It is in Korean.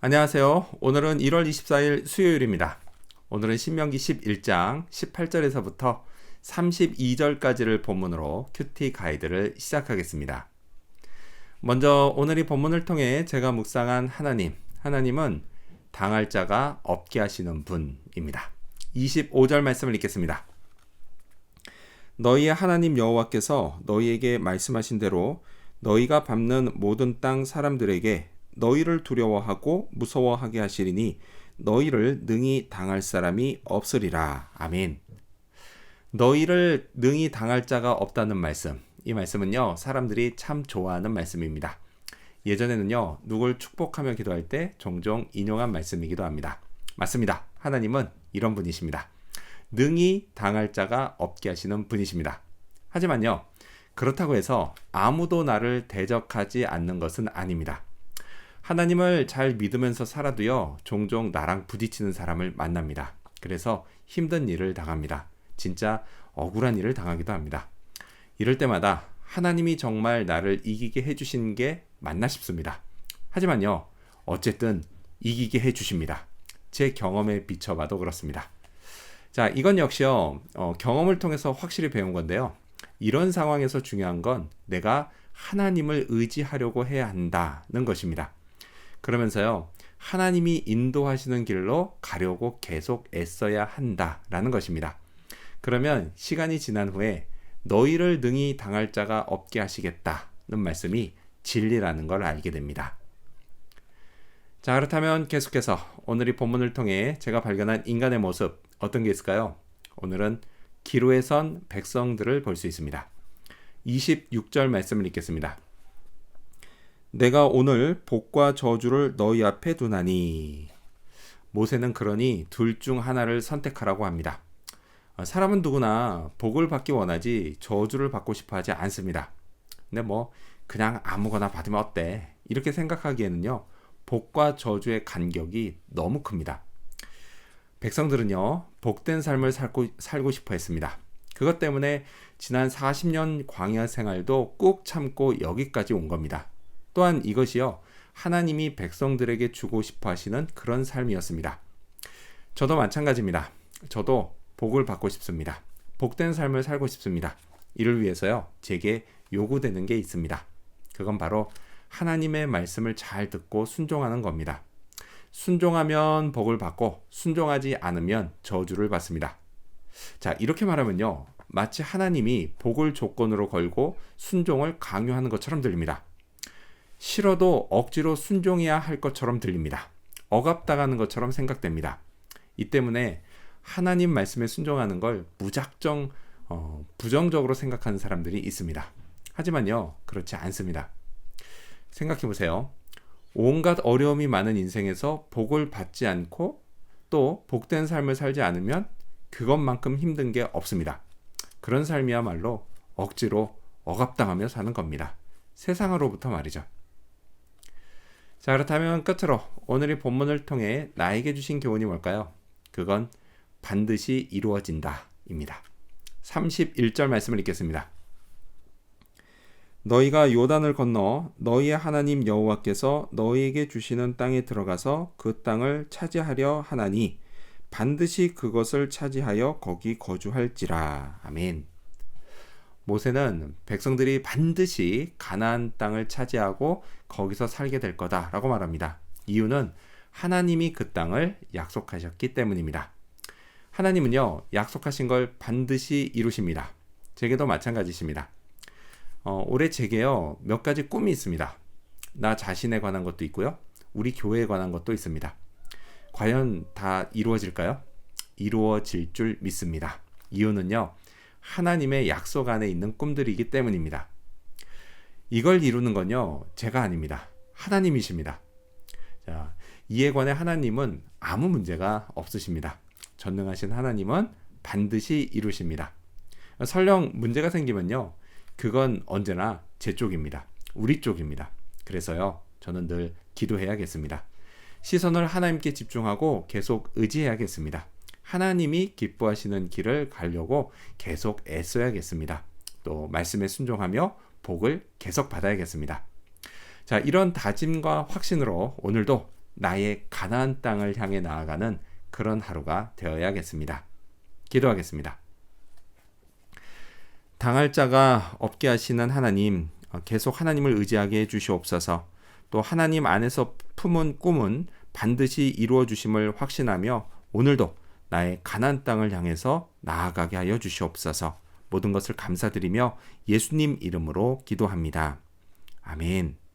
안녕하세요. 오늘은 1월 24일 수요일입니다. 오늘은 신명기 11장 18절에서부터 32절까지를 본문으로 큐티 가이드를 시작하겠습니다. 먼저 오늘 이 본문을 통해 제가 묵상한 하나님은 당할 자가 없게 하시는 분입니다. 25절 말씀을 읽겠습니다. 너희의 하나님 여호와께서 너희에게 말씀하신 대로 너희가 밟는 모든 땅 사람들에게 너희를 두려워하고 무서워하게 하시리니 너희를 능히 당할 사람이 없으리라. 아멘. 너희를 능히 당할 자가 없다는 말씀. 이 말씀은요, 사람들이 참 좋아하는 말씀입니다. 예전에는요, 누굴 축복하며 기도할 때 종종 인용한 말씀이기도 합니다. 맞습니다. 하나님은 이런 분이십니다. 능히 당할 자가 없게 하시는 분이십니다. 하지만요, 그렇다고 해서 아무도 나를 대적하지 않는 것은 아닙니다. 하나님을 잘 믿으면서 살아도요, 종종 나랑 부딪히는 사람을 만납니다. 그래서 힘든 일을 당합니다. 진짜 억울한 일을 당하기도 합니다. 이럴 때마다 하나님이 정말 나를 이기게 해주신 게 맞나 싶습니다. 하지만요, 어쨌든 이기게 해주십니다. 제 경험에 비춰봐도 그렇습니다. 자, 이건 역시요, 경험을 통해서 확실히 배운 건데요. 이런 상황에서 중요한 건 내가 하나님을 의지하려고 해야 한다는 것입니다. 그러면서요, 하나님이 인도하시는 길로 가려고 계속 애써야 한다라는 것입니다. 그러면 시간이 지난 후에 너희를 능히 당할 자가 없게 하시겠다는 말씀이 진리라는 걸 알게 됩니다. 자, 그렇다면 계속해서 오늘 이 본문을 통해 제가 발견한 인간의 모습, 어떤 게 있을까요? 오늘은 기로에 선 백성들을 볼 수 있습니다. 26절 말씀을 읽겠습니다. 내가 오늘 복과 저주를 너희 앞에 두나니. 모세는 그러니 둘 중 하나를 선택하라고 합니다. 사람은 누구나 복을 받기 원하지 저주를 받고 싶어 하지 않습니다. 근데 그냥 아무거나 받으면 어때? 이렇게 생각하기에는요, 복과 저주의 간격이 너무 큽니다. 백성들은요, 복된 삶을 살고 싶어 했습니다. 그것 때문에 지난 40년 광야 생활도 꾹 참고 여기까지 온 겁니다. 또한 이것이요, 하나님이 백성들에게 주고 싶어 하시는 그런 삶이었습니다. 저도 마찬가지입니다. 저도 복을 받고 싶습니다. 복된 삶을 살고 싶습니다. 이를 위해서요, 제게 요구되는 게 있습니다. 그건 바로 하나님의 말씀을 잘 듣고 순종하는 겁니다. 순종하면 복을 받고 순종하지 않으면 저주를 받습니다. 자, 이렇게 말하면요, 마치 하나님이 복을 조건으로 걸고 순종을 강요하는 것처럼 들립니다. 싫어도 억지로 순종해야 할 것처럼 들립니다. 억압당하는 것처럼 생각됩니다. 이 때문에 하나님 말씀에 순종하는 걸 무작정 부정적으로 생각하는 사람들이 있습니다. 하지만요, 그렇지 않습니다. 생각해 보세요. 온갖 어려움이 많은 인생에서 복을 받지 않고 또 복된 삶을 살지 않으면 그것만큼 힘든 게 없습니다. 그런 삶이야말로 억지로 억압당하며 사는 겁니다. 세상으로부터 말이죠. 자, 그렇다면 끝으로 오늘 이 본문을 통해 나에게 주신 교훈이 뭘까요? 그건 반드시 이루어진다 입니다. 31절 말씀을 읽겠습니다. 너희가 요단을 건너 너희의 하나님 여호와께서 너희에게 주시는 땅에 들어가서 그 땅을 차지하려 하나니 반드시 그것을 차지하여 거기 거주할지라. 아멘. 모세는 백성들이 반드시 가나안 땅을 차지하고 거기서 살게 될 거다라고 말합니다. 이유는 하나님이 그 땅을 약속하셨기 때문입니다. 하나님은요, 약속하신 걸 반드시 이루십니다. 제게도 마찬가지십니다. 올해 제게요, 몇 가지 꿈이 있습니다. 나 자신에 관한 것도 있고요, 우리 교회에 관한 것도 있습니다. 과연 다 이루어질까요? 이루어질 줄 믿습니다. 이유는요, 하나님의 약속 안에 있는 꿈들이기 때문입니다. 이걸 이루는 건요, 제가 아닙니다. 하나님이십니다. 자, 이에 관해 하나님은 아무 문제가 없으십니다. 전능하신 하나님은 반드시 이루십니다. 설령 문제가 생기면요, 그건 언제나 제 쪽입니다. 우리 쪽입니다. 그래서요, 저는 늘 기도해야겠습니다. 시선을 하나님께 집중하고 계속 의지해야겠습니다. 하나님이 기뻐하시는 길을 가려고 계속 애써야겠습니다. 또 말씀에 순종하며 복을 계속 받아야겠습니다. 자, 이런 다짐과 확신으로 오늘도 나의 가나안 땅을 향해 나아가는 그런 하루가 되어야겠습니다. 기도하겠습니다. 당할 자가 없게 하시는 하나님, 계속 하나님을 의지하게 해주시옵소서. 또 하나님 안에서 품은 꿈은 반드시 이루어 주심을 확신하며 오늘도 나의 가나안 땅을 향해서 나아가게 하여 주시옵소서. 모든 것을 감사드리며 예수님 이름으로 기도합니다. 아멘.